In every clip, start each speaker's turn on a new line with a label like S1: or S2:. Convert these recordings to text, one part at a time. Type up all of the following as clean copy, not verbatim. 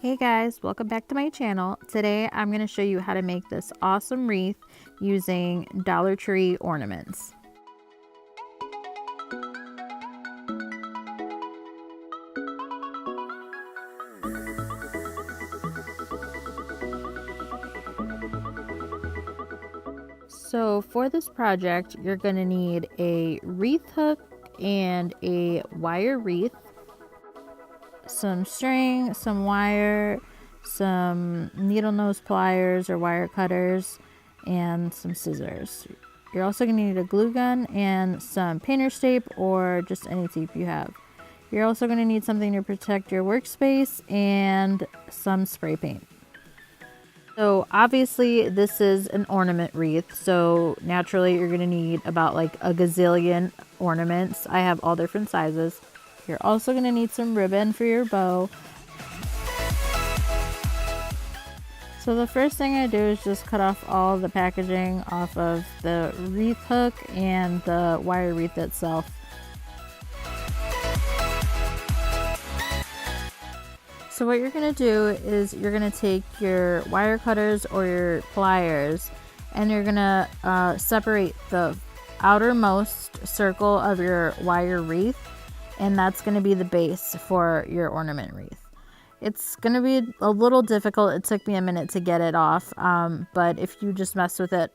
S1: Hey guys, welcome back to my channel. Today I'm going to show you how to make this awesome wreath using Dollar Tree ornaments. So for this project, you're going to need a wreath hook and a wire wreath, some string, some wire, some needle nose pliers or wire cutters, and some scissors. You're also going to need a glue gun and some painter's tape or just any tape you have. You're also going to need something to protect your workspace and some spray paint. So obviously this is an ornament wreath, so naturally you're going to need about like a gazillion ornaments. I have all different sizes. You're also going to need some ribbon for your bow. So the first thing I do is just cut off all the packaging off of the wreath hook and the wire wreath itself. So what you're going to do is you're going to take your wire cutters or your pliers and you're going to separate the outermost circle of your wire wreath, and that's going to be the base for your ornament wreath. It's going to be a little difficult. It took me a minute to get it off, but if you just mess with it,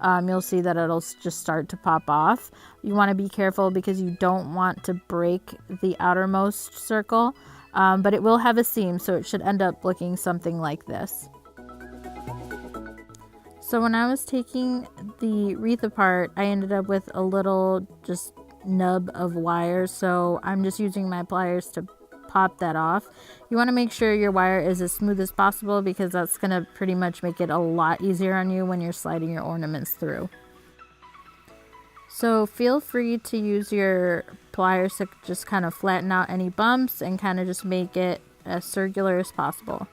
S1: you'll see that it'll just start to pop off. You want to be careful because you don't want to break the outermost circle, but it will have a seam, so it should end up looking something like this. So when I was taking the wreath apart, I ended up with a little just nub of wire, so I'm just using my pliers to pop that off. You want to make sure your wire is as smooth as possible because that's going to pretty much make it a lot easier on you when you're sliding your ornaments through. So feel free to use your pliers to just kind of flatten out any bumps and kind of just make it as circular as possible.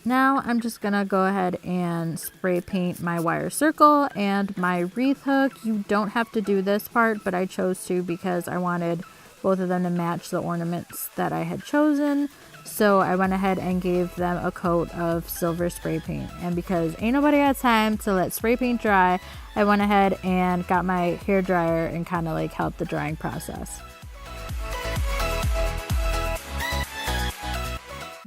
S1: Now I'm just gonna go ahead and spray paint my wire circle and my wreath hook. You don't have to do this part, but I chose to because I wanted both of them to match the ornaments that I had chosen. So I went ahead and gave them a coat of silver spray paint. And because ain't nobody had time to let spray paint dry, I went ahead and got my hair dryer and kind of like helped the drying process.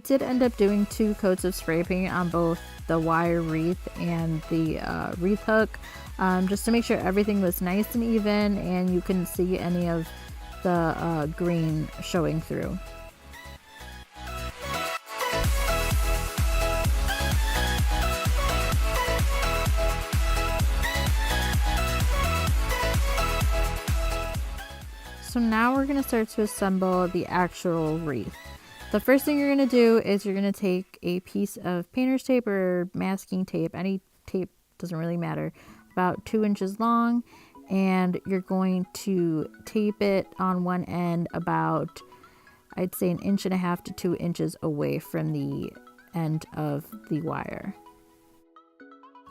S1: Did end up doing 2 coats of spray paint on both the wire wreath and the wreath hook, just to make sure everything was nice and even and you couldn't see any of the green showing through. So now we're going to start to assemble the actual wreath. The first thing you're going to do is you're going to take a piece of painter's tape or masking tape, any tape, doesn't really matter, about 2 inches long, and you're going to tape it on one end about, I'd say, 1.5 inches to 2 inches away from the end of the wire.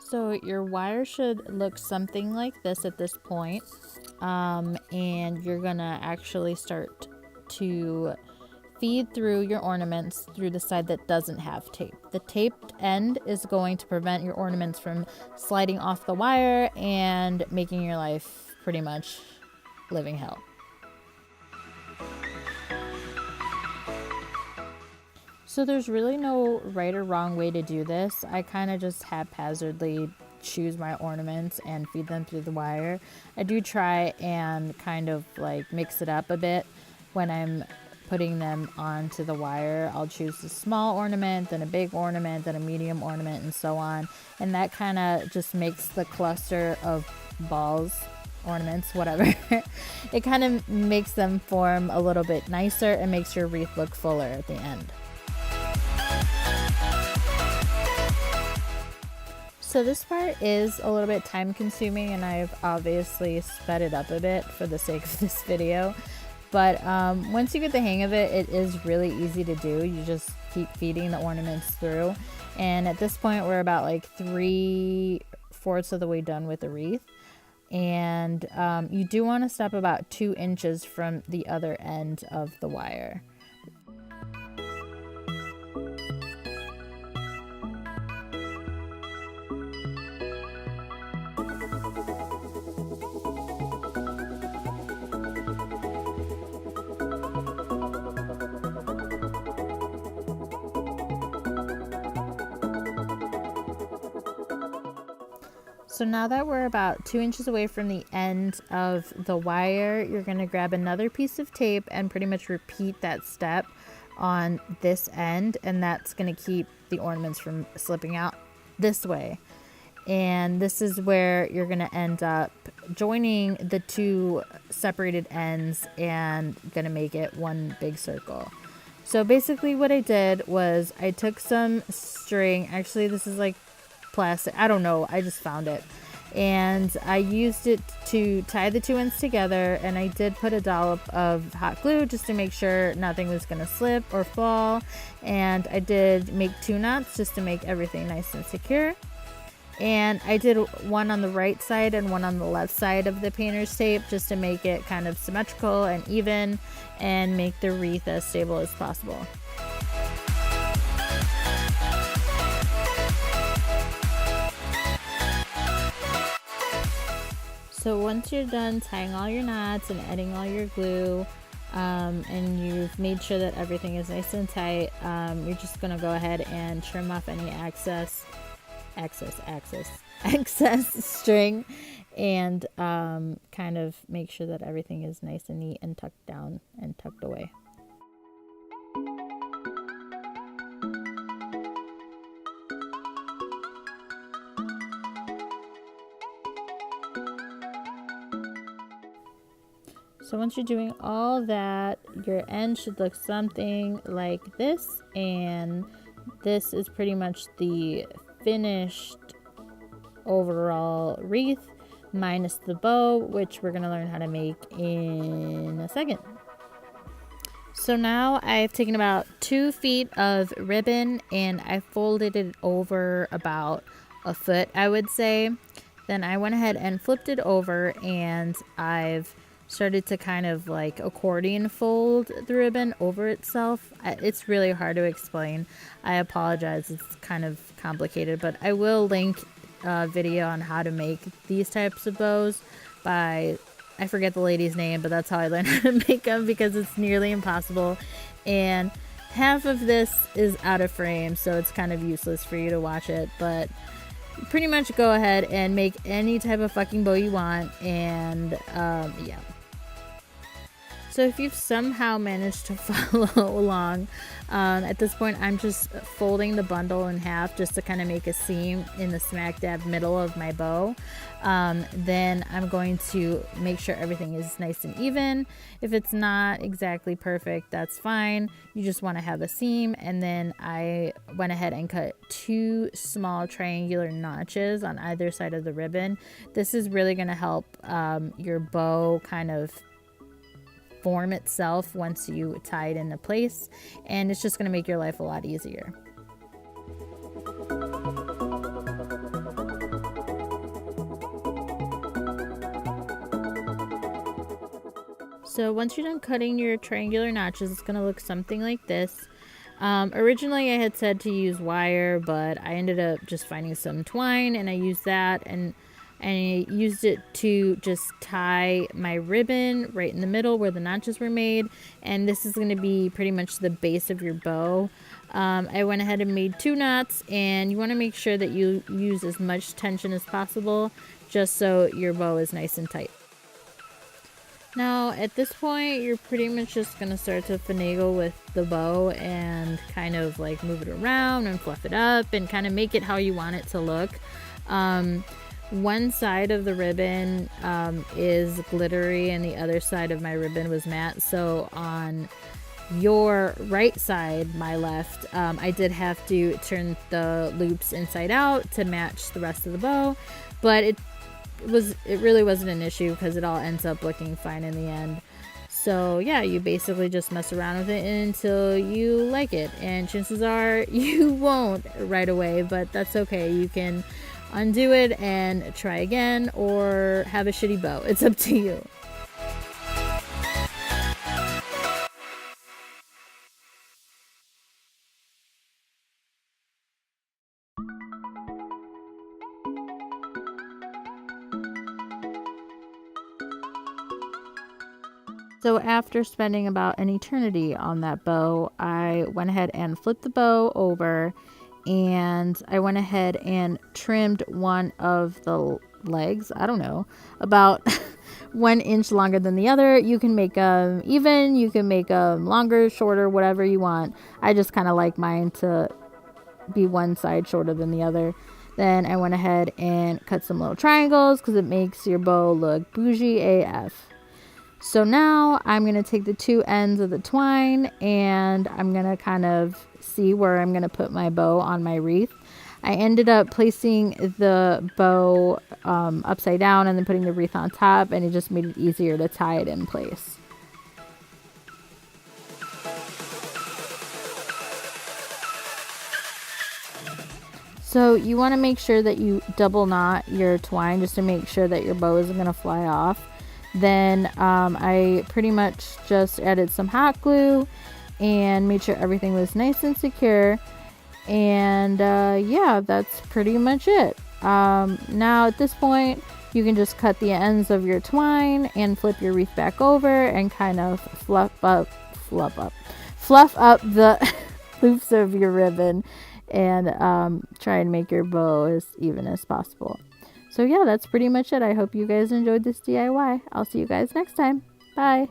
S1: So your wire should look something like this at this point, and you're gonna actually start to feed through your ornaments through the side that doesn't have tape. The taped end is going to prevent your ornaments from sliding off the wire and making your life pretty much living hell. So there's really no right or wrong way to do this. I kind of just haphazardly choose my ornaments and feed them through the wire. I do try and kind of like mix it up a bit when I'm putting them onto the wire. I'll choose a small ornament, then a big ornament, then a medium ornament, and so on. And that kind of just makes the cluster of balls, ornaments, whatever, it kind of makes them form a little bit nicer and makes your wreath look fuller at the end. So this part is a little bit time consuming and I've obviously sped it up a bit for the sake of this video. But once you get the hang of it, it is really easy to do. You just keep feeding the ornaments through. And at this point, we're about like 3/4 of the way done with the wreath. And you do want to stop about 2 inches from the other end of the wire. So now that we're about 2 inches away from the end of the wire, you're going to grab another piece of tape and pretty much repeat that step on this end, and that's going to keep the ornaments from slipping out this way. And this is where you're going to end up joining the two separated ends and going to make it one big circle. So basically what I did was I took some string. Actually, this is like plastic. I don't know. I just found it. And I used it to tie the two ends together. And I did put a dollop of hot glue just to make sure nothing was going to slip or fall. And I did make 2 knots just to make everything nice and secure. And I did one on the right side and one on the left side of the painter's tape just to make it kind of symmetrical and even and make the wreath as stable as possible. So once you're done tying all your knots and adding all your glue, and you've made sure that everything is nice and tight, you're just going to go ahead and trim off any excess string and kind of make sure that everything is nice and neat and tucked down and tucked away. So once you're doing all that, your end should look something like this, and this is pretty much the finished overall wreath minus the bow, which we're going to learn how to make in a second. So now I've taken about 2 feet of ribbon and I folded it over about a foot, I would say. Then I went ahead and flipped it over, and I've started to kind of like accordion fold the ribbon over itself. It's really hard to explain. I apologize, it's kind of complicated, but I will link a video on how to make these types of bows by, I forget the lady's name, but that's how I learned how to make them because it's nearly impossible. And half of this is out of frame, so it's kind of useless for you to watch it, but pretty much go ahead and make any type of fucking bow you want. And yeah. So if you've somehow managed to follow along, at this point I'm just folding the bundle in half just to kind of make a seam in the smack dab middle of my bow. Then I'm going to make sure everything is nice and even. If it's not exactly perfect, that's fine. You just want to have a seam. And then I went ahead and cut 2 small triangular notches on either side of the ribbon. This is really going to help your bow kind of form itself once you tie it into place, and it's just going to make your life a lot easier. So once you're done cutting your triangular notches, it's going to look something like this. Originally I had said to use wire, but I ended up just finding some twine and I used that, and I used it to just tie my ribbon right in the middle where the notches were made. And this is going to be pretty much the base of your bow. I went ahead and made 2 knots, and you want to make sure that you use as much tension as possible just so your bow is nice and tight. Now at this point you're pretty much just going to start to finagle with the bow and kind of like move it around and fluff it up and kind of make it how you want it to look. One side of the ribbon is glittery and the other side of my ribbon was matte. So on your right side, my left, I did have to turn the loops inside out to match the rest of the bow, but it really wasn't an issue because it all ends up looking fine in the end. So yeah, you basically just mess around with it until you like it, and chances are you won't right away, but that's okay. You can undo it and try again, or have a shitty bow. It's up to you. So after spending about an eternity on that bow, I went ahead and flipped the bow over, and I went ahead and trimmed one of the legs, I don't know, about 1 inch longer than the other. You can make them even, you can make them longer, shorter, whatever you want. I just kind of like mine to be one side shorter than the other. Then I went ahead and cut some little triangles because it makes your bow look bougie AF. So now I'm going to take the 2 ends of the twine and I'm going to kind of see where I'm going to put my bow on my wreath. I ended up placing the bow upside down and then putting the wreath on top, and it just made it easier to tie it in place. So you want to make sure that you double knot your twine just to make sure that your bow isn't going to fly off. Then I pretty much just added some hot glue and made sure everything was nice and secure. And yeah, that's pretty much it. Now at this point, you can just cut the ends of your twine and flip your wreath back over and kind of fluff up the loops of your ribbon and try and make your bow as even as possible. So yeah, that's pretty much it. I hope you guys enjoyed this DIY. I'll see you guys next time. Bye.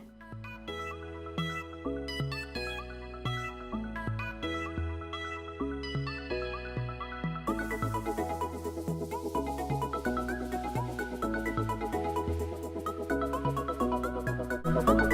S2: Thank you.